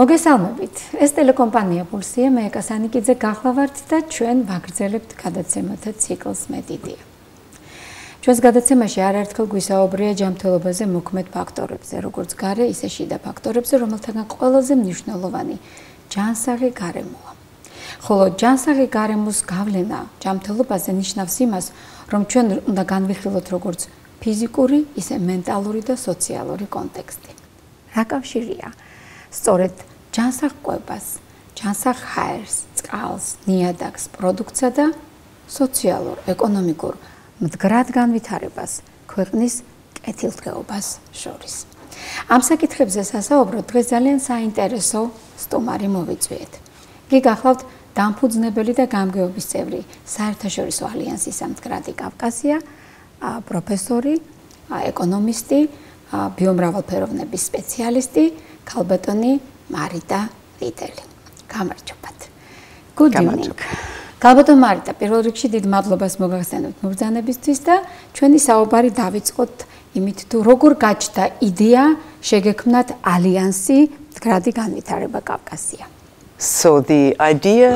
მოგესალმებით. ეს ტელეკომპანია პულსია, მე ეკა სანიკიძე გახლავართ და ჩვენ ვაგრძელებთ გადაცემათა ციკლს მედიდია. ჩვენს გადაცემაში არაერთხელ გვისაუბრია ჯანმრთელობაზე მოქმედ ფაქტორებზე, როგორც გარე, ისე შიდა ფაქტორებზე, რომელთაგან ყველაზე მნიშვნელოვანი ჯანსაღი გარემოა. ხოლო ჯანსაღი გარემოს გავლენა ჯანმრთელობაზე ნიშნავს იმას, რომ ჩვენ უნდა განვიხილოთ როგორც ფიზიკური, ისე მენტალური და სოციალური კონტექსტი. რა კავშირია? სწორედ ჯანსაღ კვებას, ჯანსაღ ჰაერს, წყალს, ნიადაგს, პროდუქტსა და სოციალურ, ეკონომიკურ მდგრად განვითარებას, ქვეყნის კეთილდღეობას შორის. ამ საკითხებზე სასაუბროდ დღეს ძალიან საინტერესო სტუმარი მოვიწვიეთ. იგი გახლავთ დამფუძნებელი და გამგეობის წევრი საერთაშორისო ალიანსის მდგრადი კავკასია, პროფესორი, ეკონომისტი, ბიომრავალფეროვნების სპეციალისტი, ქალბატონი მარიტა რიდელი. გამარჯობათ. Good evening. ქალბატონ მარიტა, პირველ რიგში დიდ მადლობას მოგახსენებთ მობრძანებისთვის და ჩვენი საუბარი დავიწყოთ იმით, თუ როგორ გაჩნდა იდეა შეგექმნათ ალიანსი მდგრადი განვითარება კავკასია. იდეა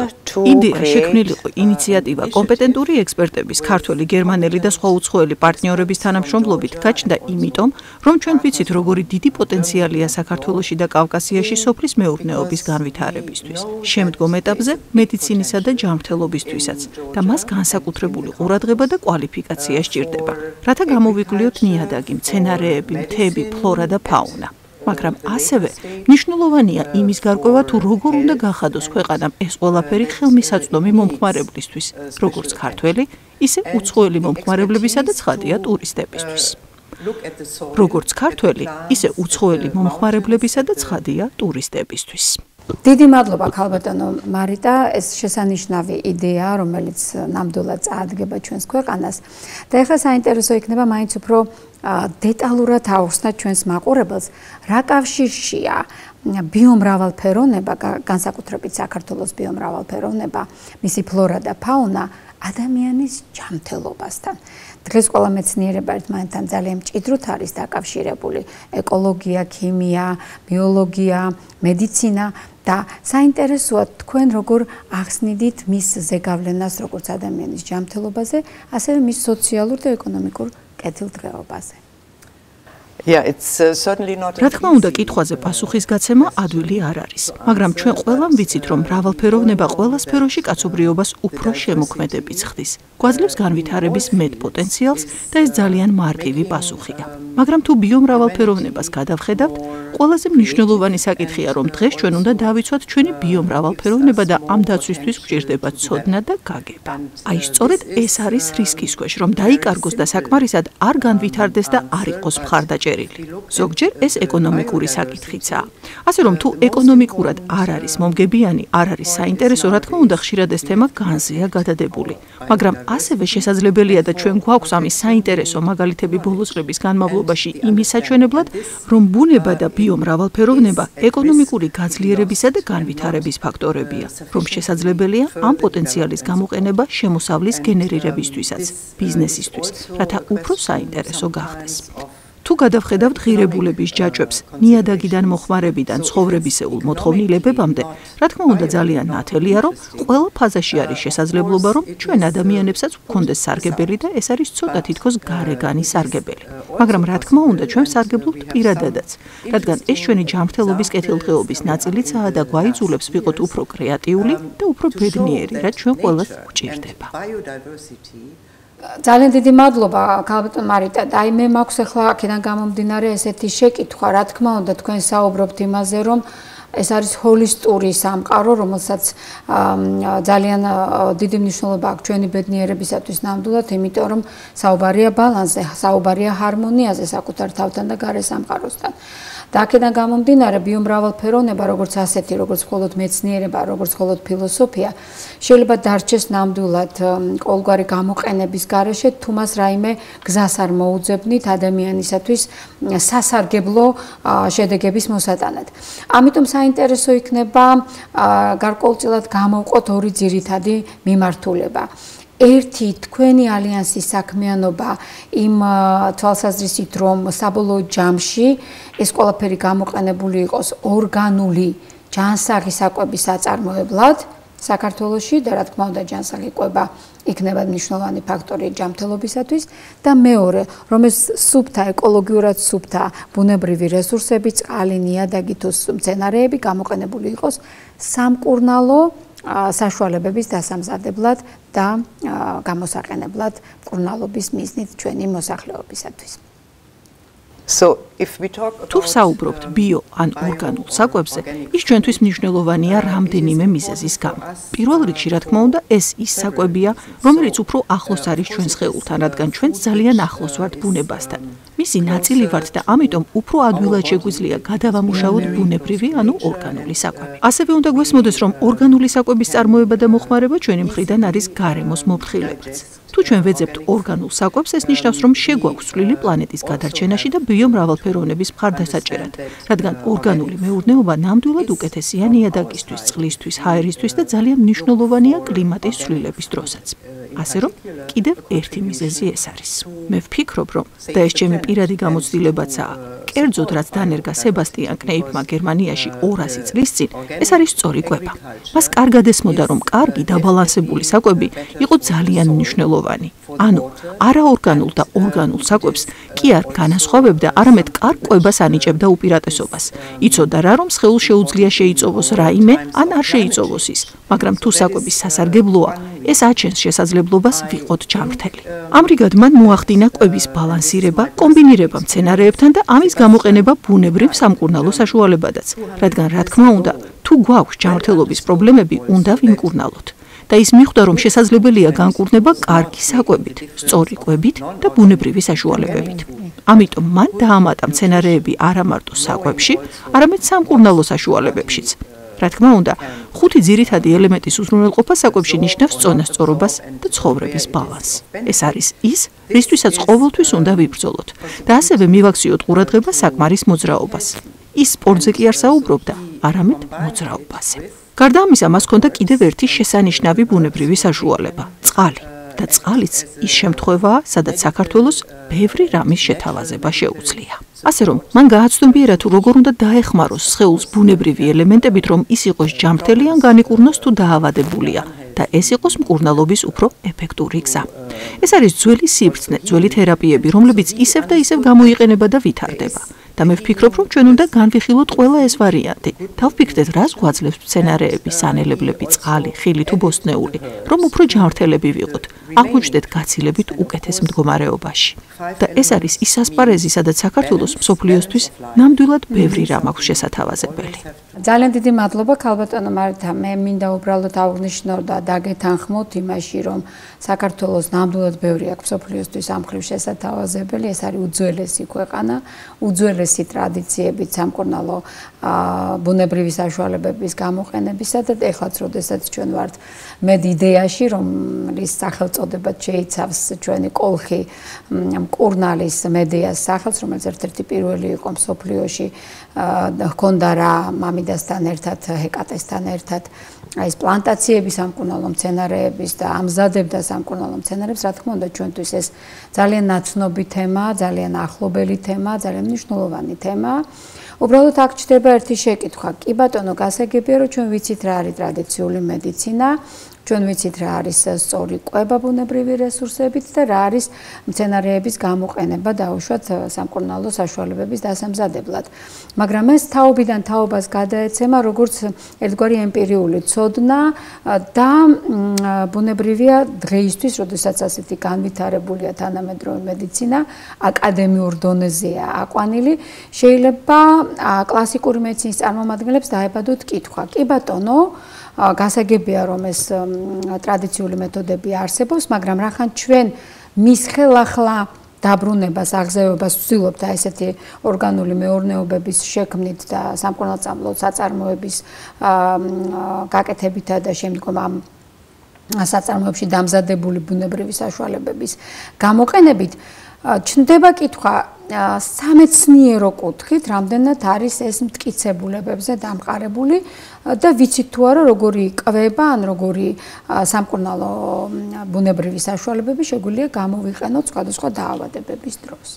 შექმნილიყო ინიციატივა კომპეტენტური ექსპერტების, ქართველი, გერმანელი და სხვა უცხოელი პარტნიორების თანამშრომლობით გაჩნდა იმიტომ, რომ ჩვენ ვიცით, როგორი დიდი პოტენციალია საქართველოში და კავკასიაში სოფლის მეურნეობის განვითარებისთვის, შემდგომ ეტაპზე მედიცინისა და ჯანმრთელობისთვისაც და მას განსაკუთრებული ყურადღება და კვალიფიკაცია სჭირდება, რათა გამოვიკვლიოთ ნიადაგი, მცენარეები, მთები, ფლორა და ფაუნა. მაგრამ ასევე მნიშვნელოვანია იმის გარკვევა, თუ როგორ უნდა გახადოს ქვეყანამ ეს ყველაფერი ხელმისაწვდომი მომხმარებლისთვის, როგორც ქართველი, ისე უცხოელი მომხმარებლებისა და ცხადია ტურისტებისთვის. როგორც ქართველი, ისე უცხოელი მომხმარებლებისა და ცხადია ტურისტებისთვის. დიდი მადლობა ქალბატონო მარიტა, ეს შესანიშნავი იდეა, რომელიც ნამდვილად წაადგება ჩვენს ქვეყანას. და ეხლა საინტერესო იქნება მაინც უფრო დეტალურად აუხსნათ ჩვენს მაყურებელს, რა კავშირშია ბიომრავალფეროვნება, განსაკუთრებით საქართველოს ბიომრავალფეროვნება, მისი ფლორა და ფაუნა ადამიანის ჯანმრთელობასთან. დღეს ყველა მეცნიერება ერთმანეთთან ძალიან მჭიდროდ არის დაკავშირებული, ეკოლოგია, ქიმია, ბიოლოგია, მედიცინა და საინტერესოა თქვენ როგორ ახსნიდით მის ზეგავლენას როგორც ადამიანის ჯანმრთელობაზე, ასევე მის სოციალურ და ეკონომიკურ კეთილდღეობაზე. რა თქმა უნდა, კითხვაზე პასუხის გაცემა ადვილი არ არის, მაგრამ ჩვენ ყველამ ვიცით, რომ მრავალფეროვნება ყველა სფეროში კაცობრიობას უფრო შემოქმედებიც ხდის. გვაძლევს განვითარების მეტ პოტენციალს და ეს ძალიან მარტივი პასუხია. მაგრამ თუ ბიომრავალფეროვნებას გადავხედავთ, ყველაზე მნიშვნელოვანი საკითხია, რომ დღეს ჩვენ უნდა დავიცვათ ჩვენი ბიომრავალფეროვნება და ამ დაცვისთვის გვჭირდება ცოდნა და გაგება. აი სწორედ ეს არის რისკის ქვეშ, რომ დაიკარგოს და საკმარისად არ განვითარდეს და არ იყოს მხარდაჭერილი. ზოგჯერ ეს ეკონომიკური საკითხიცაა. ასე რომ თუ ეკონომიკურად არ არის მომგებიანი, არ არის საინტერესო, რა თქმა უნდა, ხშირად ეს თემა განზეა გადადებული. მაგრამ ასევე შესაძლებელია და ჩვენ გვაქვს ამის საინტერესო მაგალითები ბოლო წლების განმავლობაში იმის საჩვენებლად, რომ ბუნება და ბიომრავალფეროვნება ეკონომიკური გაძლიერებისა და განვითარების ფაქტორებია, რომ შესაძლებელია ამ პოტენციალის გამოყენება შემოსავლის გენერირებისთვისაც, ბიზნესისთვის, რათა უფრო საინტერესო გახდეს. თუ გადავხედავთ ღირებულების ჯაჭვებს, ნიადაგიდან მოხმარებიდან ცხოვრებისეულ მოთხოვნილებებამდე, რა თქმა უნდა ძალიან ნათელია, რომ ყველა ფაზაში არის შესაძლებლობა, რომ ჩვენ ადამიანებსაც ვქონდეს სარგებელი და ეს არის ცოტა თითქოს გარეგანი სარგებელი. მაგრამ რა თქმა უნდა, ჩვენ სარგებლობთ პირადადაც, რადგან ეს ჩვენი ჯანმრთელობის კეთილდღეობის ნაწილიცაა და გვაიძულებს ვიყოთ უფრო კრეატიული და უფრო ბედნიერი, რაც ჩვენ ყველას გვჭირდება. ძალიან დიდი მადლობა ქალბატონ მარიტა. აი მე მაქვს ახლა აქედან გამომდინარე ესეთი შეკითხვა, რა თქმა უნდა თქვენ საუბრობთ იმაზე, რომ ეს არის ჰოლისტური სამყარო, რომელსაც ძალიან დიდი მნიშვნელობა აქვს ჩვენი ბედნიერებისათვის ნამდვილად, იმიტომ რომ საუბარია ბალანსზე, საუბარია ჰარმონიაზე საკუთარ თავთან და გარე სამყაროსთან. და აქედან გამომდინარე ბიომრავალფეროვნება როგორც ასეთი, როგორც მხოლოდ მეცნიერება, როგორც მხოლოდ ფილოსოფია, შეიძლება დარჩეს ნამდვილად ყოველგვარი გამოყენების გარეშე, თუ მას რაიმე გზას არ მოუძებნით ადამიანისათვის სასარგებლო შედეგების მოსატანად. ამიტომ საინტერესო იქნება გარკვეულწილად გამოვყოთ ორი ძირითადი მიმართულება. ერთი თქვენი ალიანსის საქმიანობა იმ თვალსაზრისით, რომ საბოლოო ჯამში ეს ყველაფერი გამოყენებული იყოს ორგანული ჯანსაღი საკვების საწარმოებლად საქართველოში და რა თქმა უნდა ჯანსაღი კვება იქნება მნიშვნელოვანი ფაქტორი ჯანმრთელობისათვის და მეორე, რომ ეს სუფთა, ეკოლოგიურად სუფთა ბუნებრივი რესურსები, წყალი, ნიადაგი თუ მცენარეები გამოყენებული იყოს სამკურნალო საშუალებების დასამზადებლად და გამოსაყენებლად მკურნალობის მიზნით ჩვენი მოსახლეობისათვის. თუ საუბრობთ ბიო ან ორგანულ საკვებზე, ის ჩვენთვის მნიშვნელოვანია რამდენიმე მიზეზის გამო. პირველ რიგში, რა თქმა უნდა, ეს ის საკვებია, რომელიც უფრო ახლოს არის ჩვენს ხელთან, რადგან ჩვენ ძალიან ახლოს ვართ ბუნებასთან. მისი ნაწილი ვართ და ამიტომ უფრო ადვილად შეგვიძლია გადავამუშავოთ ბუნებრივი, ანუ ორგანული საკვები. ასევე უნდა გვესმოდეს, რომ ორგანული საკვების წარმოება და მოხმარება ჩვენი მხრიდან არის გარემოს მომხილებაც. თუ ჩვენ ვეძებთ ორგანულ საკვებს, ეს ნიშნავს, რომ შეგვაქვს წვლილი პლანეტის გადარჩენაში და ბიომრავალფეროვნების მხარდასაჭერად, რადგან ორგანული მეურნეობა ნამდვილად უკეთესია ნიადაგისთვის, წყლისთვის, ჰაერისთვის და ძალიან მნიშვნელოვანია კლიმატის ცვლილების დროსაც. ასე რომ, კიდევ ერთი მიზეზი ეს არის. მე ვფიქრობ, რომ და ეს ჩემი პირადი გამოცდილებაცაა, კერძოდ რაც დანერგა სებასტიან კნეიფმა გერმანიაში 200 წლის წინ, ეს არის სწორი კვება. მას კარგად ესმოდა, რომ კარგი დაბალანსებული საკვები იყო ძალიან მნიშვნელოვანი. ანუ არაორგანულ და ორგანულ საკვებს კი არ განასხვავებდა, არამედ კარგ კვებას ანიჭებდა უპირატესობას. იცოდა რა, რომ სხეულს შეუძლია შეიწოვოს რაიმე, ან არ შეიწოვოს ის, მაგრამ თუ საკვები სასარგებლოა, ეს აჩენს შესაძლებლობას ვიყოთ ჯანმრთელი. ამრიგად მან მოახდინა კვების ბალანსირება, კომბინირება მცენარეებთან და ამის გამოყენება ბუნებრივ სამკურნალო საშუალებადაც, რადგან რა თქმა უნდა, თუ გვაქვს ჯანმრთელობის პრობლემები, უნდა ვიმკურნალოთ. და ის მიხვდა, რომ შესაძლებელია განკურნება კარგი საკვებით, სწორი კვებით და ბუნებრივი საშუალებებით. ამიტომ მან დაამატა მცენარეები არა მარტო საკვებში, არამედ სამკურნალო საშუალებებშიც. რა თქმა უნდა, 5 ძირითადი ელემენტის უზრუნველყოფა საკვებში ნიშნავს წონასწორობას და ცხოვრების ბალანსს. ეს არის ის, რისთვისაც ყოველთვის უნდა ვიბრძოლოთ და ასევე მივაქციოთ ყურადღება საკმარის მოძრაობას. ის სპორტზე კი არ საუბრობდა, არამედ მოძრაობაზე. გარდა ამისა, მას ჰქონდა კიდევ ერთი შესანიშნავი ბუნებრივი საშუალება – წყალი. და წყალიც ის შემთხვევაა, სადაც საქართველოს ბევრი რამის შეთავაზება შეუძლია. ასე რომ, მან გააცნობიერა თუ როგორ უნდა დაეხმაროს სხეულს ბუნებრივი ელემენტებით, რომ ის იყოს ჯანმრთელი ან განიკურნოს თუ დაავადებულია და ეს იყოს მკურნალობის უფრო ეფექტური გზა. ეს არის ძველი სიბრძნე, ძველი თერაპიები, რომლებიც ისევ და ისევ გამოიყენება და ვითარდება. და მე ვფიქრობ, რომ ჩვენ უნდა განვიხილოთ ყველა ეს ვარიანტი. დავფიქრდეთ, რას გვაძლევს მცენარეები, სანელებლები, წყალი, ხილი თუ ბოსტნეული, რომ უფრო ჯანმრთელები ვიყოთ, აღვიჩდეთ გაცილებით უკეთეს მდგომარეობაში. და ეს არის ის ასპარეზი, სადაც საქართველოს მსოფლიოსთვის ნამდვილად ბევრი რამ აქვს შესათავაზებელი. ძალიან დიდი მადლობა ქალბატონო მართა. მე მინდა უბრალოდ აღვნიშნო და დაგეთანხმოთ იმაში, რომ საქართველოს ნამდვილად ბევრი აქვს მსოფლიოსთვის ამ მხრივ შესათავაზებელი. ეს არის უძველესი ქვეყანა, უძველესი ტრადიციებით სამკურნალო ბუნებრივი საშუალებების გამოყენებისა და ეხლაც როდესაც ჩვენ ვართ მეტ იდეაში, რომლის სახელწოდებაც შეიცავს ჩვენი კოლხი მკურნალის მედეას სახელს, რომელიც ერთ-ერთი პირველი იყო მსოფლიოში, ჰქონდა რა მამიდასთან ერთად, ჰეკატესთან ერთად ეს პლანტაციები სამკურნალო მცენარეების და ამზადებდა სამკურნალო მცენარეებს, რა თქმა უნდა, ჩვენთვის ეს ძალიან ნაცნობი თემაა, ძალიან ახლობელი თემაა, ძალიან მნიშვნელოვანი თემაა. უბრალოდ აქ ჩდება ერთი შეკითხვა. კი ბატონო, გასაგებია, რომ ჩვენ ვიცით რა არის ტრადიციული მედიცინა, ჩვენ ვიცით რა არის სწორი კვება ბუნებრივი რესურსებით და რა არის მცენარეების გამოყენება დაუშვათ სამკურნალო საშუალებების დასამზადებლად. მაგრამ ეს თაობიდან თაობას გადაეცემა როგორც ერთგვარი ემპირიული ცოდნა და ბუნებრივია დღეისთვის, როდესაც ასეთი განვითარებულია თანამედროვე მედიცინა, აკადემიურ დონეზეა აყვანილი, შეიძლება კლასიკური მედიცინის წარმომადგენლებს დაებადოთ კითხვა. კი ბატონო, გასაგებია, რომ ეს ტრადიციული მეთოდები არსებობს, მაგრამ რახან ჩვენ მის ხელახლა დაბრუნებას, აღზევებას ვცდილობთ ესეთი ორგანული მეურნეობების შექმნით და სამკურნალო საწარმოების გაკეთებითა და შემდგომ ამ საწარმოებში დამზადებული ბუნებრივი საშუალებების გამოყენებით ჩნდება კითხვა სამეცნიერო კუთხით, რამდენად არის ეს მტკიცებულებებზე დამყარებული და ვიცით თუ არა როგორი კვება ან როგორი სამკურნალო ბუნებრივი საშუალებები შეგვიძლია გამოვიყენოთ სხვადასხვა დაავადებების დროს.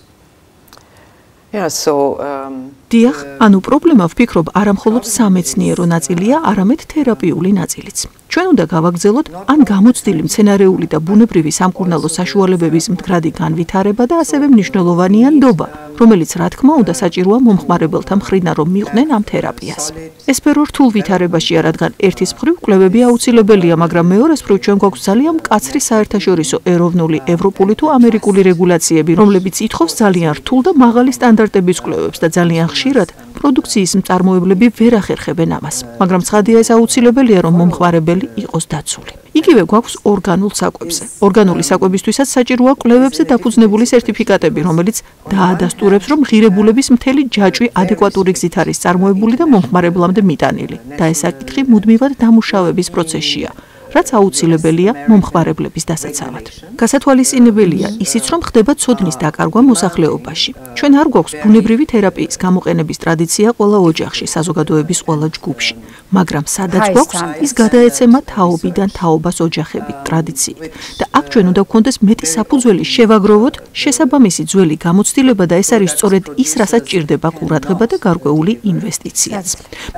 დიახ, ანუ პრობლემა ვფიქრობ არა მხოლოდ სამეცნიერო ნაწილია, არამედ თერაპიული ნაწილიც. ჩვენ უნდა გავაგრძელოთ ან გამოცდილი მცენარეული და ბუნებრივი სამკურნალო საშუალებების მდგრადი განვითარება და ასევე მნიშვნელოვანია ნდობა, რომელიც რა თქმა უნდა საჭიროა მომხმარებელთა მხრიდან რომ მიყვნენ ამ თერაპიას. ეს სფერო რთულ ვითარებაშია, რადგან ერთის მხრივ კვლევები აუცილებელია, მაგრამ მეორეს მხრივ ჩვენ გვაქვს ძალიან მკაცრი საერთაშორისო ეროვნული, ევროპული თუ ამერიკული რეგულაციები, რომლებიც ითხოვს ძალიან რთულ და მაღალი სტანდარტების კვლევებს და ძალიან ხშირად პროდუქციის მწარმოებლები ვერ ახერხებენ ამას. მაგრამ ცხადია ეს აუცილებელია, რომ მომხმარებელი იყოს დაცული. იგივე გვაქვს ორგანულ საკვებზე. ორგანული საკვებისთვისაც საჭიროა კვლევებზე დაფუძნებული სერტიფიკატები, რომელიც დაადასტურებს, რომ ღირებულების მთელი ჯაჭვი ადეკვატური გზით არის წარმოებული და მომხმარებლამდე მიტანილი. და ეს საკითხი მუდმივად დამუშავების პროცესშია, რაც აუცილებელია მომხმარებლების დასაცავად. გასათვალისწინებელია ისიც, რომ ხდება ცოდნის დაკარგვა მოსახლეობაში. ჩვენ არ გვაქვს ბუნებრივი თერაპიის გამოყენების ტრადიცია ყველა ოჯახში, საზოგადოების ყველა ჯგუფში, მაგრამ სადაც გვაქვს, ის გადაეცემა თაობიდან თაობას ოჯახებით ტრადიციით. და აქ ჩვენ უნდა გვქონდეს მეტი საფუძველი შევაგროვოთ შესაბამისი ძველი გამოცდილება და ეს არის სწორედ ის, რასაც ჭირდება ყურადღება და გარკვეული ინვესტიციაც.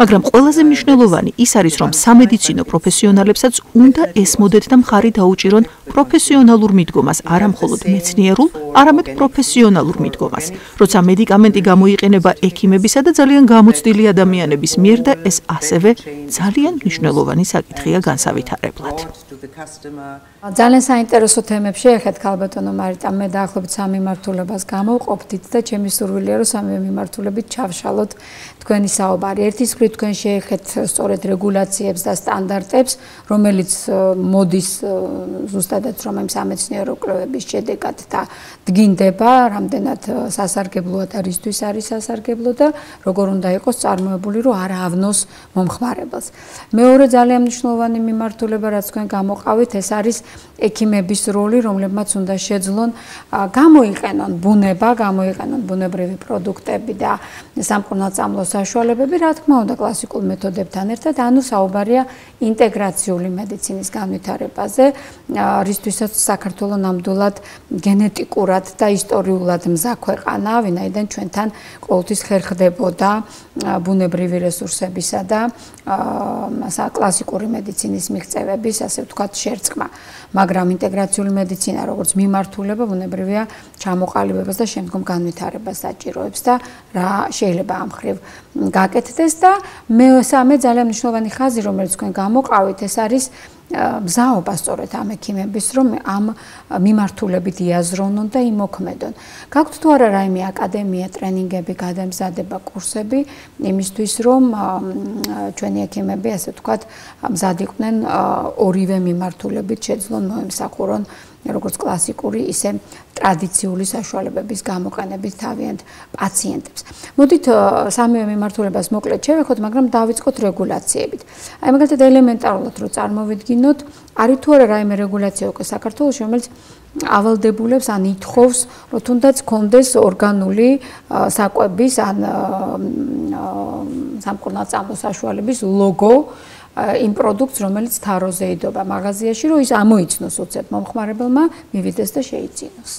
მაგრამ ყველაზე მნიშვნელოვანი ის არის, რომ სამედიცინო პროფესიონალებსაც უნდა ესმოდეთ და მხარი დაუჭირონ პროფესიონალურ მიდგომას, არა მხოლოდ მეცნიერულ, არამედ პროფესიონალურ მიდგომას, როცა მედიკამენტი გამოიყენება ექიმებისა და ძალიან გამოცდილი ადამიანების მიერ და ეს ასევე ძალიან მნიშვნელოვანი საკითხია განსავითარებლად. ძალიან საინტერესო თემებს შეეხეთ ქალბატონო მარიტა, მე დაახლოებით 3 მიმართულებას გამოვყოფდით და ჩემი სურვილია რომ 3 მიმართულებით ჩავშალოთ თქვენი საუბარი. ერთის მხრივ თქვენ შეეხეთ სწორედ რეგულაციებს და სტანდარტებს, რომელიც მოდის ზუსტადად რომ ამ სამეცნიერო კვლევების შედეგად და დგინდება, რამდენად სასარგებლოა და რისთვის არის სასარგებლო და როგორ უნდა იყოს წარმოებული, რომ არ ავნოს მომხმარებელს. მეორე ძალიან მნიშვნელოვანი მიმართულება, რაც თქვენ გამოყავით, ეს არის ექიმების როლი, რომლებმაც უნდა შეძლონ გამოიყენონ ბუნება, გამოიყენონ ბუნებრივი პროდუქტები და სამკურნალო საშუალებები, რა თქმა უნდა, კლასიკურ მეთოდებთან ერთად, ანუ საუბარია ინტეგრაციული მედიცინის განვითარებაზე, რისთვისაც საქართველო ნამდვილად გენეტიკურად და ისტორიულად მზა ქვეყანა, ვინაიდან ჩვენთან ყოველთვის ხერხდებოდა ბუნებრივი რესურსებისა და კლასიკური მედიცინის მიღწევების, ასე ვთქვათ, შერწყმა. მაგრამ ინტეგრაციული მედიცინა, როგორც მიმართულება, ბუნებრივია ჩამოყალიბებას და შემდგომ განვითარებას საჭიროებს და რა შეიძლება ამ მხრივ გაკეთდეს და მესამე ძალიან მნიშვნელოვანი ხაზი, რომელიც თქვენ გამოყავით, ეს არის მზაობა სწორედ ამ ექიმების, რომ ამ მიმართულებით იაზრონონ და იმოქმედონ. გაქვთ თუ არა რაიმე აკადემია, ტრენინგები, გადამზადება, კურსები იმისთვის, რომ ჩვენი ექიმები, ასე ვთქვათ, მზად იყვნენ ორივე მიმართულებით შეძლონ მოემსახურონ როგორც კლასიკური, ისე ტრადიციული საშუალებების გამოყენებით თავიანთ პაციენტებს. მოდით სამივე მიმართულებას მოკლედ შევეხოთ, მაგრამ დავიწყოთ რეგულაციებით. აი მაგალითად ელემენტარულად რო წარმოვიდგინოთ, არის თუ არა რაიმე რეგულაცია უკვე საქართველოში, რომელიც ავალდებულებს ან ითხოვს, რომ თუნდაც კონდეს ორგანული საკვების ან სამკურნალო საშუალების ლოგო იმ პროდუქტს, რომელიც თაროზე იდობა მაღაზიაში, რომ ის ამოიცნოს უცებ მომხმარებელმა, მივიდეს და შეიძინოს.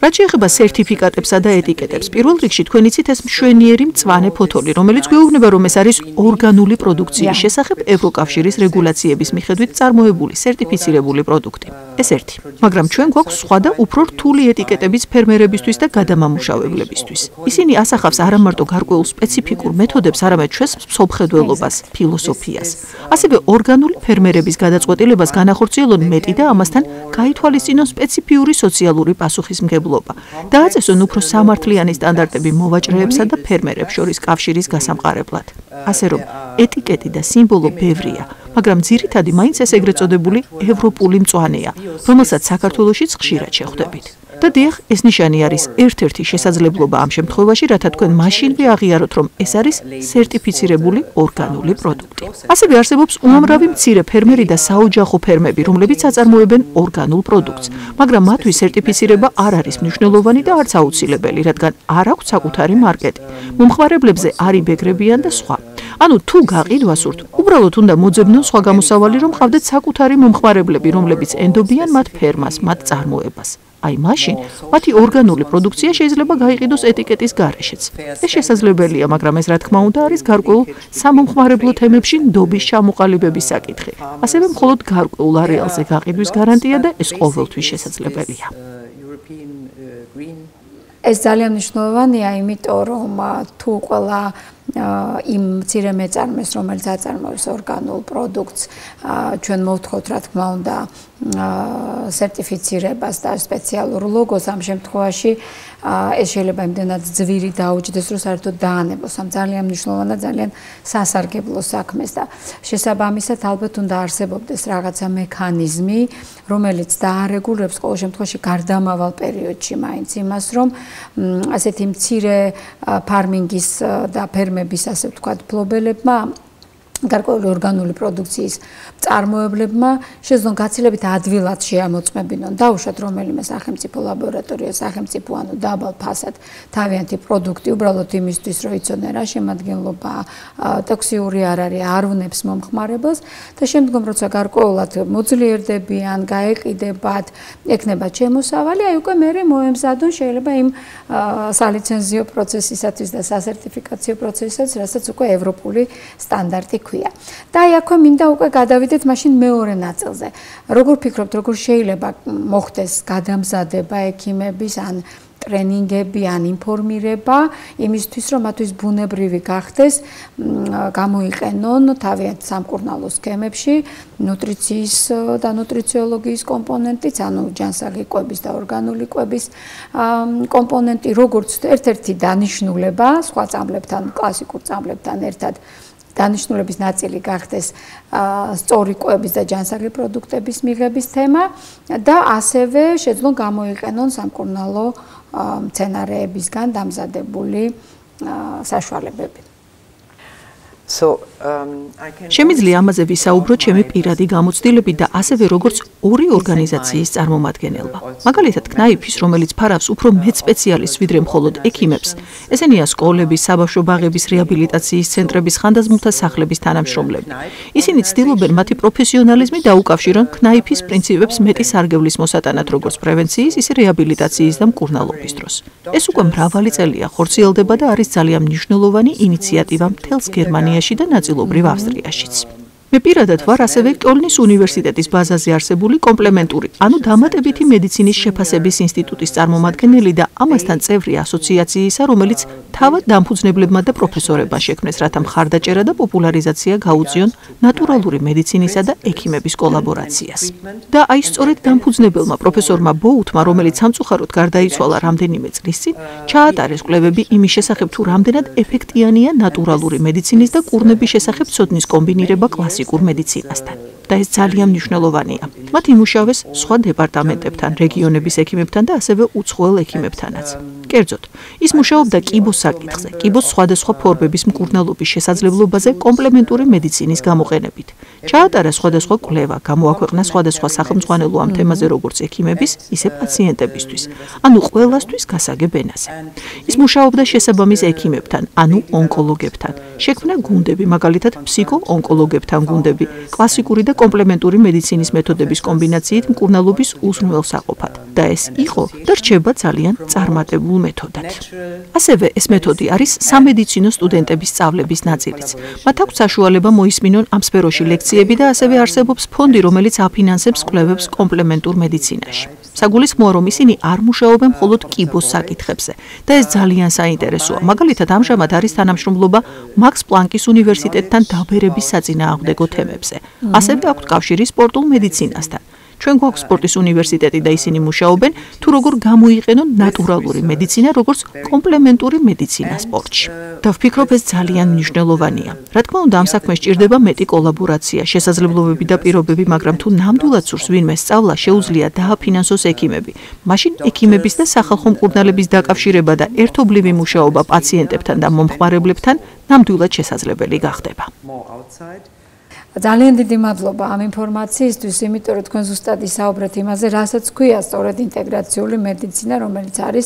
რაც შეეხება სერტიფიკატებსა და ეტიკეტებს, პირველ რიგში თქვენ იცით ეს მშვენიერი მწვანე ფოთოლი, რომელიც გვეუბნება, რომ ეს არის ორგანული პროდუქციის შესახებ ევროკავშირის რეგულაციების მიხედვით წარმოებული სერტიფიცირებული პროდუქტი. ეს ერთი. მაგრამ ჩვენ გვაქვს სხვა და უფრო რთული ეტიკეტებიც ფერმერებისთვის და გადამამუშავებლებისთვის. ისინი ასახავს არა მარტო გარკვეულ სპეციფიკურ მეთოდებს, არამედ ჩვენს მსოფლმხედველობას, ფილოსოფიას. ასევე ორგანული ფერმერების გადაწყვეტილებას განახორციელონ მეტი და ამასთან გაითვალისწინონ სპეციფიკური სოციალური პასუხისმგებლობა. დააწესონ უფრო სამართლიანი სტანდარტები მოვაჭრეებსა და ფერმერებს შორის კავშირის გასამყარებლად. ასე რომ, ეტიკეტი და სიმბოლო ბევრია, მაგრამ ძირითადი მაინც ეს ეგრეთ წოდებული ევროპული მწვანეა, რომელსაც საქართველოშიც ხშირად შეხვდებით. და დიახ, ეს ნიშანი არის ერთ-ერთი შესაძლებლობა ამ შემთხვევაში, რათა თქვენ მაშინვე აღიაროთ, რომ ეს არის სერტიფიცირებული ორგანული პროდუქტი. ასევე არსებობს უამრავი მცირე ფერმერი და საოჯახო ფერმები, რომლებიც აწარმოებენ ორგანულ პროდუქტს, მაგრამ მათთვის სერტიფიცირება არ არის მნიშვნელოვანი და არც აუცილებელი, რადგან არ აქვთ საკუთარი მარკეტი. მომხმარებლებზე არ იბეგრებიან და სხვა. ანუ თუ გაყიდვა სურთ, უბრალოდ უნდა მოძებნონ სხვა გამოსავალი, რომ ყავდეთ საკუთარი მომხმარებლები, რომლებიც ენდობიან მათ ფერმას, მათ წარმოებას. Აი მაშინ მათი ორგანული პროდუქცია შეიძლება გაიყიდოს ეტიკეტის გარეშეც. ეს შესაძლებელია, მაგრამ ეს რა თქმა უნდა არის გარკვეულ სამომხმარებლო თემებში ნდობის ჩამოყალიბების საკითხი. ასევე მხოლოდ გარკვეულ არეალზე გაყიდვის გარანტია და ეს ყოველთვის შესაძლებელია. ეს ძალიან მნიშვნელოვანია, იმიტომ რომ თუ ყველა იმ მცირე მეწარმეს, რომელიც აწარმოებს ორგანულ პროდუქტს, ჩვენ მოვთხოვთ, რა თქმა უნდა, სერტიფიცირებას და სპეციალურ ლოგოს, ამ შემთხვევაში ეს შეიძლება იმდენად ძვირი დაუჯდეს, რომ საერთოდ დაანებოს ამ ძალიან მნიშვნელოვან და ძალიან სასარგებლო საქმეს და შესაბამისად ალბათ უნდა არსებობდეს რაღაცა მექანიზმი, რომელიც დაარეგულებს ყოველ შემთხვევაში გარდამავალ პერიოდში მაინც იმას, რომ ასეთი მცირე ფარმინგის და ფერმების, ასე ვთქვათ, ფლობელებმა გარკვეული ორგანული პროდუქციის მწარმოებლებმა შეძლონ გაცილებით ადვილად შეამოწმებინონ, დაუშვათ რომელიმე სახელმწიფო ლაბორატორია, სახელმწიფო ანუ დაბალ ფასად თავიანთი პროდუქტი, უბრალოდ იმისთვის, რომ იცოდნენ რა შემადგენლობა, ტოქსიური არ არის, არ უნებს მომხმარებელს და შემდგომ როცა გარკვეულად მოძლიერდებიან, გაეყიდებათ, ექნებათ შემოსავალი, აი უკვე მერე მოემზადონ შეიძლება იმ სალიცენზიო პროცესისათვის და სასერტიფიკაციო პროცესისათვის, რასაც უკვე ევროპული სტანდარტი და აი აქვე მინდა უკვე გადავიდეთ მაშინ მეორე ნაწილზე. როგორ ფიქრობთ, როგორ შეიძლება მოხდეს გადამზადება ექიმების ან ტრენინგები ან ინფორმირება იმისთვის, რომ მათთვის ბუნებრივი გახდეს, გამოიყენონ თავიანთ სამკურნალო სქემებში ნუტრიციის და ნუტრიციოლოგიის კომპონენტიც, ანუ ჯანსაღი კვების და ორგანული კვების კომპონენტი, როგორც ერთ-ერთი დანიშნულება სხვა წამლებთან, კლასიკურ წამლებთან ერთად დანიშნულების ნაწილი გახდეს სწორი კვების და ჯანსაღი პროდუქტების მიღების თემა და ასევე შეძლონ გამოიყენონ სამკურნალო მცენარეებისგან დამზადებული საშუალებები. შემიძლია ამაზე ვისაუბრო ჩემი პირადი გამოცდილებით და ასევე როგორც ორი ორგანიზაციის წარმომადგენელმა. მაგალითად, კნაიფის, რომელიც ფარავს უფრო მეტ სპეციალისტს ვიდრე მხოლოდ ექიმებს, ესენია სკოლების, საბავშვო ბაღების, რეაბილიტაციის ცენტრების, ხანდაზმულთა სახლების თანამშრომლები. ისინი ცდილობენ მათი პროფესიონალიზმი დაუკავშირონ კნაიფის პრინციპებს მეტი სარგებლის მოსატანად, როგორც პრევენციის, ისე რეაბილიტაციის და მკურნალობის დროს. ეს უკვე მრავალი წელია ხორციელდება და არის ძალიან მნიშვნელოვანი ინიციატივა მთელს გერმანიაში და ნაწილობრივ ავსტრიაშიც. მე პირადად ვარ ასევე კოლნის უნივერსიტეტის ბაზაზე არსებული კომპლემენტური, ანუ დამატებითი მედიცინის შეფასების ინსტიტუტის წარმომადგენელი და ამასთან წევრი ასოციაციისა, რომელიც თავად დამფუძნებლებმა და პროფესორებმა შექმნეს, რათა მხარდაჭერა და პოპულარიზაცია გაუწიონ ნატურალური მედიცინისა და ექიმების კოლაბორაციას. და აი სწორედ დამფუძნებელმა პროფესორმა ბოუთმა, რომელიც სამწუხაროდ გარდაიცვალა რამდენიმე წლის წინ, ჩაატარეს კვლევები იმის შესახებ, თუ რამდენად ეფექტიანია ნატურალური მედიცინის და კურნების შესახებ ცოდნის კომბინირება კლასიკურ მედიცინასთან. და ეს ძალიან მნიშვნელოვანია. მათ იმუშავეს სხვა დეპარტამენტებთან, რეგიონების ექიმებთან და ასევე უცხოელ ექიმებთანაც. კერძოდ, ის მუშაობდა კიბოს საკითხზე, კიბოს სხვადასხვა ფორმების მკურნალობის შესაძლებლობაზე კომპლემენტური მედიცინის გამოყენებით. ჩაატარა სხვადასხვა კვლევა, გამოაქვეყნა სხვადასხვა სახელმძღვანელო ამ თემაზე, როგორც ექიმების, ისე პაციენტებისთვის, ანუ ყველასთვის გასაგებ ენაზე. ის მუშაობდა შესაბამის ექიმებთან, ანუ ონკოლოგებთან. შექმნა გუნდები, მაგალითად, ფსიქო-ონკოლოგებთან გუნდები, კლასიკური და კომპლემენტური მედიცინის მეთოდების კომბინაციით მკურნალობის უზრუნველსაყოფად. და ეს იყო და რჩება ძალიან წარმატებულ მეთოდად. ასევე ეს მეთოდი არის სამედიცინო სტუდენტების სწავლების ნაწილიც. მათ აქვს საშუალება მოისმინონ ამ სფეროში ლექციები და ასევე არსებობს ფონდი, რომელიც აფინანსებს კვლევებს კომპლემენტურ მედიცინაში. საგულისხმოა, რომ ისინი არ მუშაობენ მხოლოდ კიბოს საკითხებზე და ეს ძალიან საინტერესოა. მაგალითად, ამჟამად არის თანამშრომლობა მაქს პლანკის უნივერსიტეტთან დაბერების საწინააღმდეგო თემებზე. ასევე აქვთ კავშირი სპორტულ მედიცინასთან. ჩვენ გვაქვს სპორტის უნივერსიტეტი და ისინი მუშაობენ თუ როგორ გამოიყენონ ნატურალური მედიცინა როგორც კომპლემენტური მედიცინა სპორტში. და ვფიქრობ ეს ძალიან მნიშვნელოვანია. რა თქმა უნდა, ამ საქმეს სჭირდება მეტი კოლაბორაცია, შესაძლებლობები და პირობები, მაგრამ თუ ნამდვილად სურს ვინმე სწავლა, შეუძლია დააფინანსოს ექიმები. მაშინ ექიმების და სახალხო მკურნალების დაკავშირება და ერთობლივი მუშაობა პაციენტებთან და მომხმარებლებთან ნამდვილად შესაძლებელი გახდება. ძალიან დიდი მადლობა ამ ინფორმაციისთვის, იმიტომ რომ თქვენ ზუსტად ისაუბრეთ იმაზე, რასაც ქვია სწორედ ინტეგრაციული მედიცინა, რომელიც არის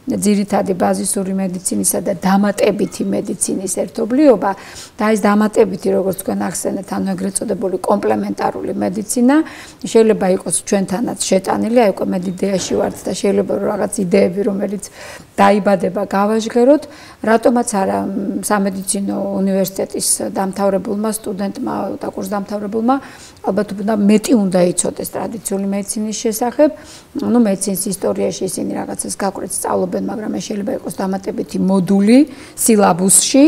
ძირითადი ბაზისური მედიცინისა და დამატებითი მედიცინის ერთობლიობა და ეს დამატებითი, როგორც თქვენ ახსენეთ, ანუ ეგრეთ წოდებული კომპლემენტარული მედიცინა, შეიძლება იყოს ჩვენთანაც შეტანილი, აი უკვე მედიდეაში ვართ და შეიძლება რომ რაღაც იდეები, რომელიც დაიბადება, გავაჟღეროთ, რატომაც არა სამედიცინო უნივერსიტეტის დამთავრებულმა სტუდენტმა და კურსდამთავრებულმა ალბათ მეტი უნდა იცოდეს ტრადიციული მედიცინის შესახებ. Ну, მედიცინის ისტორიაში ისინი რაღაცას გაკვეთს სწავლობენ, მაგრამ ეს შეიძლება იყოს დამატებითი მოდული სილაბუსში,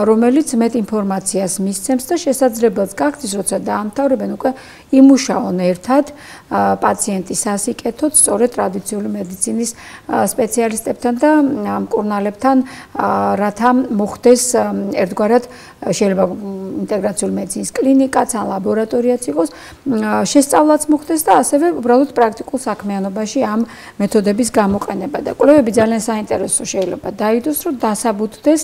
რომელიც მეტ ინფორმაციას მისცემს და შესაძლებელს გახდის, როცა დაამთავრებენ, უკვე იმუშაონ ერთად პაციენტის სასიკეთოდ, სწორედ ტრადიციული მედიცინის სპეციალისტებთან და მკურნალებთან, რათა მოხდეს ერთგვარად შეიძლება ინტეგრაციული მედიცინის კლინიკაც ან ლაბორატორიაც იყოს, შესწავლაც მოხდეს და ასევე უბრალოდ პრაქტიკულ საქმიანობაში ამ მეთოდების გამოყენება და კვლევები ძალიან საინტერესო შეიძლება დაიდოს, რომ დასაბუთდეს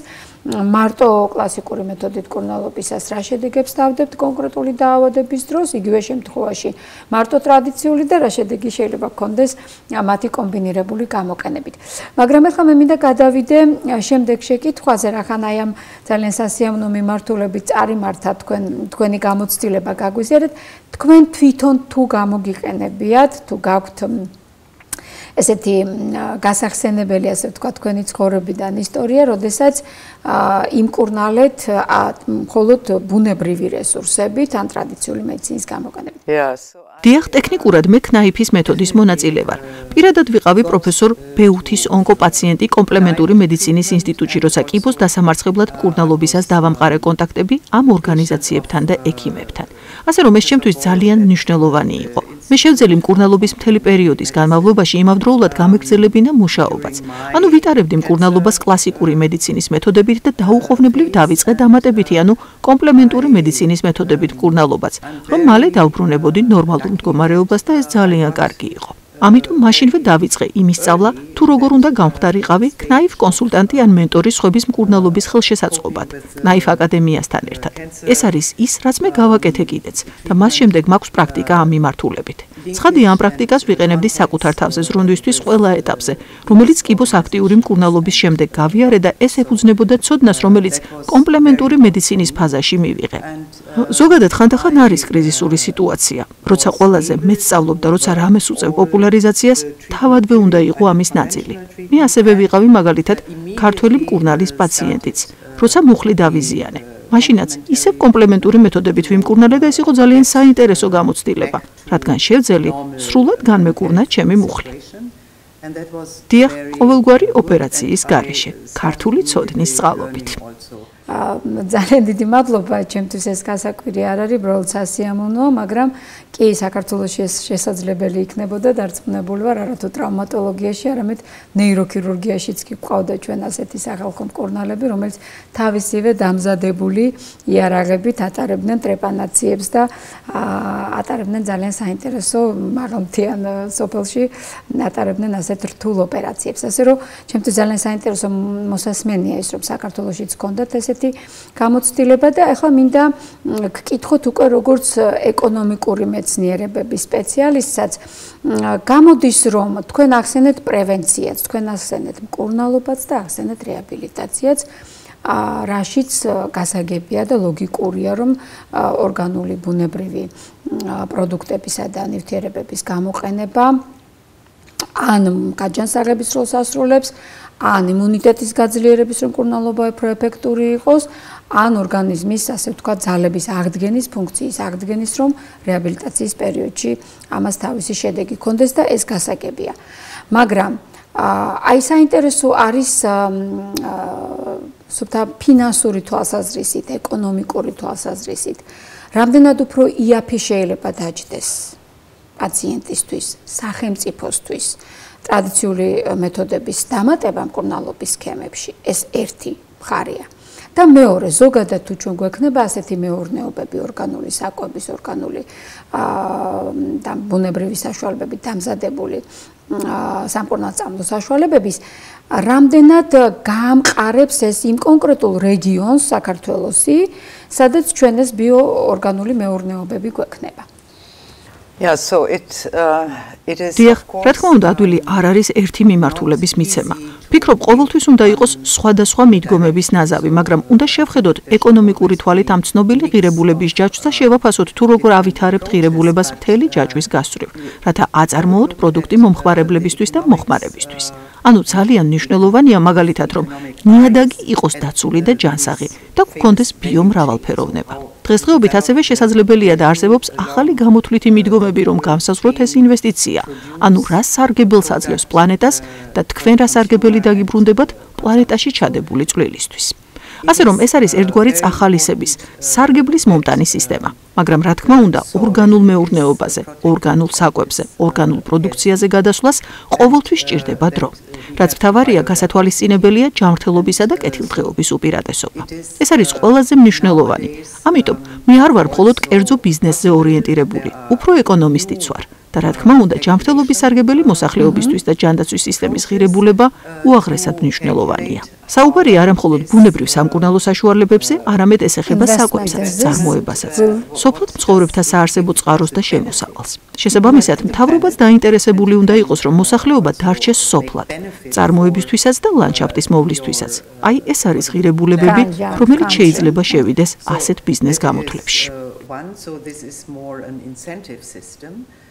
მარტო კლასიკური მეთოდით მკურნალობისას რა შედეგებს დავდებთ კონკრეტული დაავადების დროს, იგივე შემთხვევაში მარტო ტრადიციული და რა შედეგი შეიძლება გქონდეს მათი კომბინირებული გამოყენებით. მაგრამ ახლა მე მინდა გადავიდე შემდეგ შეკითხვაზე, რახან აი ამ ძალიან სასიამოვნო მიმართულებით წარიმართა თქვენი გამოცდილება გაგვიზიარეთ, თქვენ თვითონ თუ გამოგიყენებიათ, თუ გაქვთ ესეთი გასახსენებელი, ასე ვთქვათ, თქვენი ცხოვრებიდან ისტორია, როდესაც იმკურნალეთ მხოლოდ ბუნებრივი რესურსებით ან ტრადიციული მედიცინის გამოყენებით. დიახ, ტექნიკურად მე ქნაიფის მეთოდის მონაწილე ვარ. პირადად ვიყავი პროფესორ ბეუთის ონკოპაციენტი კომპლემენტური მედიცინის ინსტიტუტში, როცა კიბოს დასამარცხებლად მკურნალობისას დავამყარე კონტაქტები ამ ორგანიზაციებთან და ექიმებთან. ასე რომ ეს ჩემთვის ძალიან მნიშვნელოვანი იყო. მე შევძელი მკურნალობის მთელი პერიოდის განმავლობაში იმავდროულად გამეგრძელებინა მუშაობაც. ანუ ვიტარებდი მკურნალობას კლასიკური მედიცინის მეთოდებით და დაუყოვნებლივ დავიწყე დამატებითი, ანუ კომპლემენტური მედიცინის მეთოდებით მკურნალობაც, რომ მალე დავბრუნებოდი ნორმალურ მდგომარეობას და ეს ძალიან კარგი იყო. ამიტომ მაშინვე დავიწყე იმის სწავლა, თუ როგორ უნდა გამხდარიყავი ქნაიფ კონსულტანტი ან მენტორი სხვების მკურნალობის ხელშესაწყობად, ქნაიფ აკადემიასთან ერთად. ეს არის ის, რაც მე გავაკეთე კიდეც და მას შემდეგ მაქვს პრაქტიკა ამ მიმართულებით. ცხადია, ამ პრაქტიკას ვიყენებდი საკუთარ თავზე ზრუნვისთვის ყველა ეტაპზე, რომელიც კიბოს აქტიური მკურნალობის შემდეგ გავიარე და ეს ეფუძნებოდა ცოდნას, რომელიც კომპლემენტური მედიცინის ფაზაში მივიღე. ზოგადად ხანდახან არის კრიზისური სიტუაცია, როცა ყველაზე მეც სწავლობ და როცა რამეს უწევ პოპულარიზაციას, თავადვე უნდა იყო ამის ნაწილი. მე ასევე ვიყავი მაგალითად ქართველი მკურნალის პაციენტიც, როცა მუხლი დავიზიანე. მაშინაც ისევ კომპლემენტური მეთოდებით ვიმკურნალე და ეს იყო ძალიან საინტერესო გამოცდილება, რადგან შევძელი სრულად განმეკურნა ჩემი მუხლი. დიახ, ყოველგვარი ოპერაციის გარეშე, ქართული ცოდნის წყალობით. ძალიან დიდი მადლობა, ჩემთვის ეს გასაკვირი არ არის, უბრალოდ სასიამოვნოა, მაგრამ კი საქართველოში ეს შესაძლებელი იქნებოდა, დარწმუნებული ვარ, არა თუ ტრავმატოლოგიაში, არამედ ნეიროქირურგიაშიც კი გვყავდა ჩვენ ასეთი სახალხო მკურნალები, რომელიც თავისივე დამზადებული იარაღებით ატარებდნენ ტრეპანაციებს და ატარებდნენ ძალიან საინტერესო მაღალმთიან სოფელში ატარებდნენ ასეთ რთულ ოპერაციებს. ასე რომ ჩემთვის ძალიან საინტერესო მოსასმენია ის, რომ საქართველოშიც ჰქონდათ ესეთი გამოცდილება და ახლა მინდა გკითხოთ უკვე როგორც ეკონომიკური მეცნიერებების სპეციალისტსაც, გამოდის რომ თქვენ ახსენეთ პრევენციაც, თქვენ ახსენეთ მკურნალობაც და ახსენეთ რეაბილიტაციაც, რაშიც გასაგებია და ლოგიკურია, რომ ორგანული ბუნებრივი პროდუქტებისა და ნივთიერებების გამოყენება ან გაჯანსაღების როლს ასრულებს, ან იმუნიტეტის გაძლიერების რომ მკურნალობა უფრო ეფექტური იყოს, ან ორგანიზმის, ასე ვთქვათ, ძალების აღდგენის ფუნქციის აღდგენის, რომ რეაბილიტაციის პერიოდში ამას თავისი შედეგი ჰქონდეს და ეს გასაგებია. მაგრამ აი საინტერესო არის სულთა ფინანსური თვალსაზრისით, ეკონომიკური თვალსაზრისით, რამდენად უფრო იაფი შეიძლება დაჯდეს პაციენტისთვის, სახელმწიფოსთვის ტრადიციული მეთოდების დამატება მკურნალობის სქემებში, ეს ერთი მხარეა. და მეორე, ზოგადად თუ ჩვენ გვექნება ასეთი მეურნეობები, ორგანული საკვების, ორგანული და ბუნებრივი საშუალებებით დამზადებული სამკურნალო საშუალებების რამდენად გაამყარებს ეს იმ კონკრეტულ რეგიონს საქართველოსი, სადაც ჩვენ ეს ბიოორგანული მეურნეობები გვექნება. Yeah, so it is დიახ, რა თქმა უნდა, ადვილი არ არის ერთი მიმართულების მიცემა. Ფიქრობ, ყოველთვის უნდა იყოს სხვადასხვა მიდგომების ნაზავი, მაგრამ უნდა შევხედოთ ეკონომიკური თვალით ამ ცნობილი ღირებულების ჯაჭვს და შევაფასოთ თუ როგორ ავითარებთ ღირებულებას მთელი ჯაჭვის გასწვრივ, რათა აწარმოოთ პროდუქტი მომხმარებლებისთვის და მოხმარებისთვის. ანუ ძალიან მნიშვნელოვანია მაგალითად, რომ ნიადაგი იყოს დაცული და ჯანსაღი და გქონდეს ბიომრავალფეროვნება. დღესდღეობით ასევე შესაძლებელია და არსებობს ახალი გამოთვლითი მიდგომები, რომ გამსაზღვროთ ეს ინვესტიცია. ანუ რა სარგებელს აძლევს პლანეტას და თქვენ რა სარგებელი დაგიბრუნდებათ პლანეტაში ჩადებული წვლილისთვის. ასე რომ ეს არის ერთგვარი წახალისების, სარგებლის მომტანი სისტემა, მაგრამ რა თქმა უნდა, ორგანულ მეურნეობაზე, ორგანულ საკვებზე, ორგანულ პროდუქციაზე გადასვლას ყოველთვის სჭირდება დრო. რაც მთავარია, გასათვალისწინებელია ჯანმრთელობისა და კეთილდღეობის უპირატესობა. ეს არის ყველაზე მნიშვნელოვანი. ამიტომ მე არ ვარ მხოლოდ კერძო ბიზნესზე ორიენტირებული, უფრო ეკონომისტიც ვარ. და რა თქმა უნდა, ჯანმრთელობის სარგებელი მოსახლეობისთვის და ჯანდაცვის სისტემის ღირებულება უაღრესად მნიშვნელოვანია. საუბარი არა მხოლოდ ბუნებრივ სამკურნალო საშუალებებზე, არამედ ეს ეხება საკვებსაც, წარმოებასაც, სოფლად მცხოვრებთა საარსებო წყაროს და შემოსავალს. შესაბამისად, მთავრობაც დაინტერესებული უნდა იყოს, რომ მოსახლეობა დარჩეს სოფლად, წარმოებისთვისაც და ლანდშაფტის მოვლისთვისაც. აი, ეს არის ღირებულებები, რომელიც შეიძლება შევიდეს ასეთ ბიზნეს გამოთვლებში.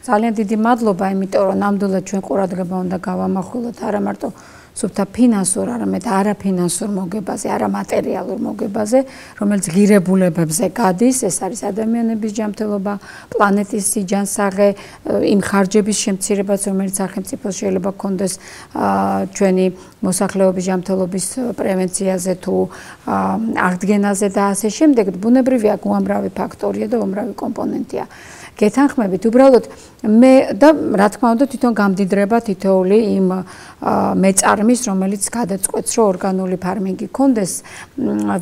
ძალიან დიდი მადლობა, იმიტომ რომ ნამდვილად ჩვენ ყურადღება უნდა გავამახვილოთ არა მარტო სუფთა ფინანსურ, არამედ არაფინანსურ მოგებაზე, არამატერიალურ მოგებაზე, რომელიც ღირებულებებზე გადის, ეს არის ადამიანების ჯანმრთელობა, პლანეტის სიჯანსაღე, იმ ხარჯების შემცირებაც, რომელიც სახელმწიფოს შეიძლება გქონდეს ჩვენი მოსახლეობის ჯანმრთელობის პრევენციაზე თუ აღდგენაზე და ასე შემდეგ. ბუნებრივია, უამრავი ფაქტორია და უამრავი კომპონენტია. გეთანხმებით, უბრალოდ მე და რა თქმა უნდა თვითონ გამდიდრება თითოეული იმ მეწარმის, რომელიც გადაწყვეტს, რომ ორგანული ფარმინგი გქონდეს,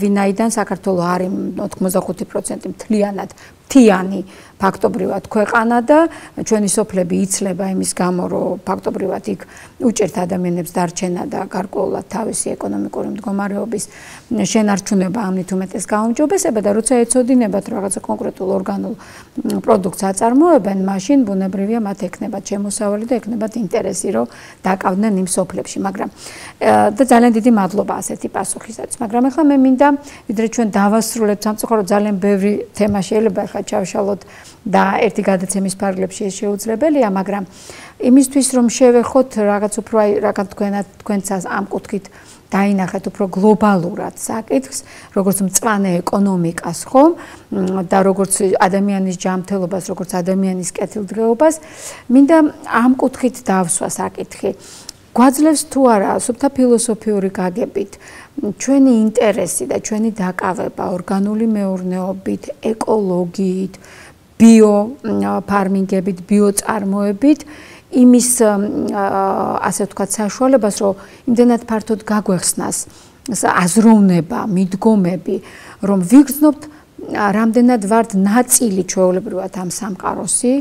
ვინაიდან საქართველოს არის 85% მთლიანად მთიანი ფაქტობრივად ქვეყანა და ჩვენი სოფლები იცლება იმის გამო, რომ ფაქტობრივად იქ უჭერთ ადამიანებს დარჩენა და გარკვეულად თავისი ეკონომიკური მდგომარეობის შენარჩუნება ამით უმეტეს გაუმჯობესება და როცა ეცოდინებათ რაღაცა კონკრეტულ ორგანულ პროდუქტს აწარმოებენ, მაშინ ბუნებრივია მათ ექნებათ შემოსავალი და ექნებათ ინტერესი, რომ დაკავდნენ იმ სოფლებში, მაგრამ და ძალიან დიდი მადლობა ასეთი პასუხისათვის. მაგრამ ახლა მე მინდა, ვიდრე ჩვენ დავასრულებთ სამწუხაროდ ძალიან ბევრი თემა შეიძლება ახლა ჩავშალოთ და ერთი გადაცემის ფარგლებში ეს შეუძლებელია, მაგრამ იმისთვის რომ შევეხოთ რაღაც უფრო რაღაც თქვენცას ამ კუთხით დაინახეთ უფრო გლობალურად საკითხს, როგორც მწვანე ეკონომიკას, ხომ? და როგორც ადამიანის ჯანმრთელობას, როგორც ადამიანის კეთილდღეობას, მინდა ამ კუთხით დავსვა საკითხი. გვაძლევს თუ არა სუფთა ფილოსოფიური გაგებით ჩვენი ინტერესი და ჩვენი დაკავება ორგანული მეურნეობით, ეკოლოგიით, ბიოფარმინგებით, ბიოწარმოებით იმის ასე ვთქვათ საშუალებას, რომ იმდენად ფართოდ გაგვეხსნას აზროვნება, მიდგომები, რომ ვიგრძნობთ რამდენად ვართ ნაწილი ჩვეულებრივად ამ სამყაროსი,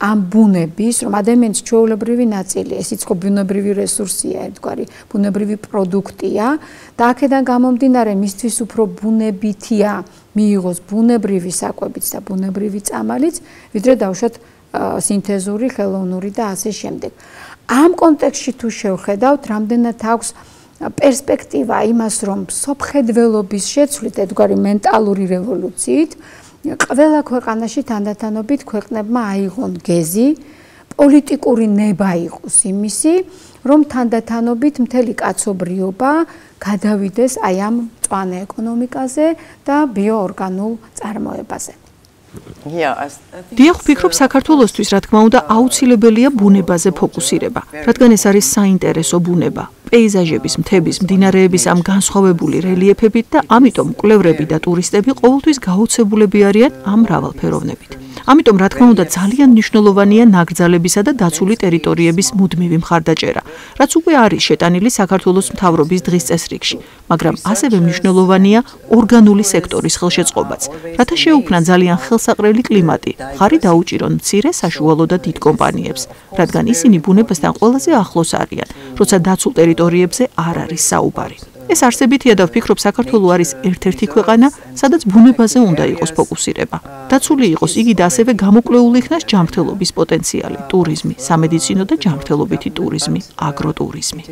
ამ ბუნების, რომ ადამიანის ჩვეულებრივი ნაწილი, ესიც ხო ბუნებრივი რესურსია, ერთგვარი ბუნებრივი პროდუქტია და აქედან გამომდინარე მისთვის უფრო ბუნებითია მიიღოს ბუნებრივი საკვებიც და ბუნებრივი წამალიც, ვიდრე დავუშვათ სინთეზური, ხელოვნური და ასე შემდეგ. ამ კონტექსტში თუ შევხედავთ, რამდენად აქვს პერსპექტივა იმას, რომ სოფხედველობის შეცვლით, ერთგვარი მენტალური რევოლუციით ყველა ქვეყანაში თანდათანობით ქვეყნებმა აიღონ გეზი, პოლიტიკური ნება იყოს იმისი, რომ თანდათანობით მთელი კაცობრიობა გადავიდეს აი ამ მწვანე ეკონომიკაზე და ბიოორგანულ წარმოებაზე. დიახ, ვფიქრობ, საქართველოსთვის, რა თქმა უნდა, აუცილებელია ბუნებაზე ფოკუსირება, რადგან ეს არის საინტერესო ბუნება, პეიზაჟების, მთების, მდინარეების ამ განსხვავებული რელიეფებით და ამიტომ მკვლევრები და ტურისტები ყოველთვის გაოცებულები არიან ამ მრავალფეროვნებით. ამიტომ, რა თქმა უნდა, ძალიან მნიშვნელოვანია ნაკრძალებისა და დაცული ტერიტორიების მუდმივი მხარდაჭერა, რაც უკვე არის შეტანილი საქართველოს მთავრობის დღის წესრიგში. მაგრამ ასევე მნიშვნელოვანია ორგანული სექტორის ხელშეწყობაც, რათა შეუქმნან ძალიან ხელსაყრელი კლიმატი, ხარი დაუჭირონ მცირე, საშუალო და დიდ კომპანიებს, რადგან ისინი ბუნებასთან ყველაზე ახლოს არიან, როცა დაცულ ტერიტორიებზე არ არის საუბარი. ეს არსებითია და ვფიქრობ, საქართველო არის ერთ-ერთი ქვეყანა, სადაც ბუნებაზე უნდა იყოს ფოკუსირება. დაცული იყოს იგი და ასევე გამოკვლეული იქნას ჯანმრთელობის პოტენციალი, ტურიზმი, სამედიცინო და ჯანმრთელობითი ტურიზმი, აგროტურიზმი.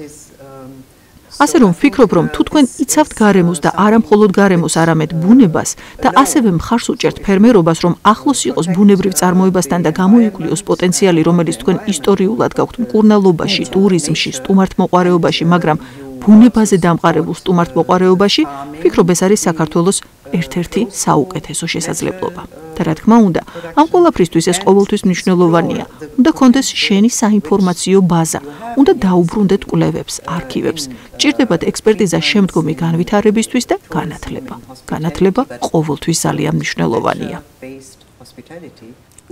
ასე რომ ვფიქრობ, რომ თუ თქვენ იცავთ გარემოს და არა მხოლოდ გარემოს, არამედ ბუნებას და ასევე მხარს უჭერთ ფერმერობას, რომ ახლოს იყოს ბუნებრივ წარმოებასთან და გამოიკვლიოს პოტენციალი, რომელიც თქვენ ისტორიულად გაქვთ მკურნალობაში, ტურიზმში, სტუმართმოყვარეობაში, მაგრამ ბუნებაზე დამყარებულ სტუმართმოყვარეობაში, ვფიქრობ, ეს არის საქართველოს ერთ-ერთი საუკეთესო შესაძლებლობა. და რა თქმა უნდა, ამ ყველაფრისთვის ეს ყოველთვის მნიშვნელოვანია. უნდა კონდეს შენი საინფორმაციო ბაზა, უნდა დაუბრუნდეთ კვლევებს, არქივებს. ჭირდებათ ექსპერტიზა შემდგომი განვითარებისთვის და განათლება. განათლება ყოველთვის ძალიან მნიშვნელოვანია.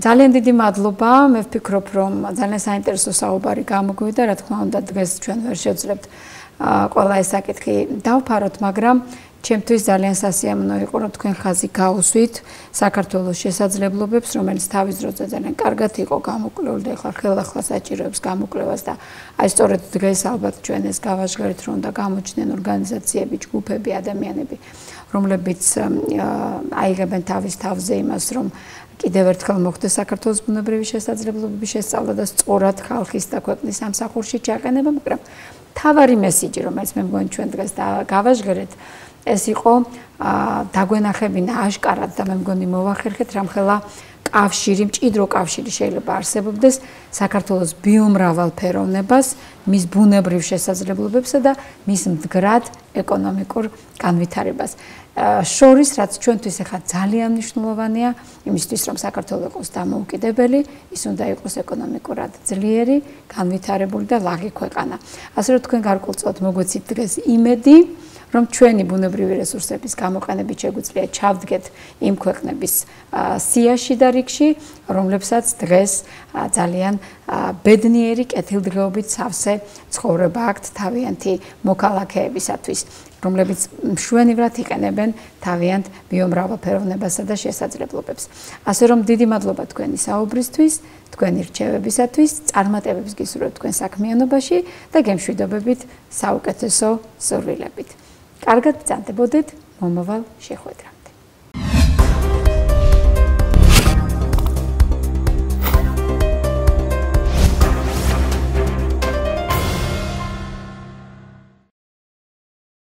ძალიან დიდი მადლობა. მე ვფიქრობ, რომ ძალიან საინტერესო საუბარი გამოგვივიდა, რა თქმა უნდა, დღეს ჩვენ ვერ შევძლებთ ყველა ეს საკითხი დავფაროთ, მაგრამ ჩემთვის ძალიან სასიამოვნო იყო, რომ თქვენ ხაზი გაუსვით საქართველოს შესაძლებლობებს, რომელიც თავის დროზე ძალიან კარგად იყო გამოკვლეული და ახლა ხელახლა საჭიროებს გამოკვლევას და აი სწორედ დღეს ალბათ ჩვენ ეს გავაჟღერეთ, რომ უნდა გამოჩნდნენ ორგანიზაციები, ჯგუფები, ადამიანები, რომლებიც აიღებენ თავის თავზე იმას, რომ კიდევ ერთხელ მოხდეს საქართველოს ბუნებრივი შესაძლებლობების შესწავლა და სწორად ხალხის და ქვეყნის სამსახურში ჩაყენება, მაგრამ თავარი მესიჯი, რომელიც მე მგონი ჩვენ დღეს გავაჟღერეთ, ეს იყო დაგვენახებინა აშკარად და მე მგონი მოვახერხეთ, რამხელა კავშირი, მჭიდრო კავშირი შეიძლება არსებობდეს საქართველოს ბიომრავალფეროვნებას, მის ბუნებრივ შესაძლებლობებსა და მის მდგრად ეკონომიკურ განვითარებას. შორის, რაც ჩვენთვის ახლა ძალიან მნიშვნელოვანია, იმისთვის, რომ საქართველო იყოს დამოუკიდებელი, ის უნდა იყოს ეკონომიკურად ძლიერი, განვითარებული და ლაღი ქვეყანა. ასე რომ თქვენ გარკვეულწილად მოგვეცით დღეს იმედი, რომ ჩვენი ბუნებრივი რესურსების გამოყენებით შეგვიძლია ჩავდგეთ იმ ქვეყნების სიაში და რიგში, რომლებსაც დღეს ძალიან ბედნიერი კეთილდღეობით სავსე ცხოვრება აქვთ თავიანთი მოქალაქეებისათვის, რომლებიც მშვენივრად იყენებენ თავიანთ ბიომრავალფეროვნებასა და შესაძლებლობებს. ასე რომ დიდი მადლობა თქვენი საუბრისთვის, თქვენი რჩევებისათვის, წარმატებებს გისურვებთ თქვენ საქმიანობაში და გემშვიდობებით საუკეთესო სურვილებით. კარგად ბრძანდებოდეთ მომავალ შეხვედრას.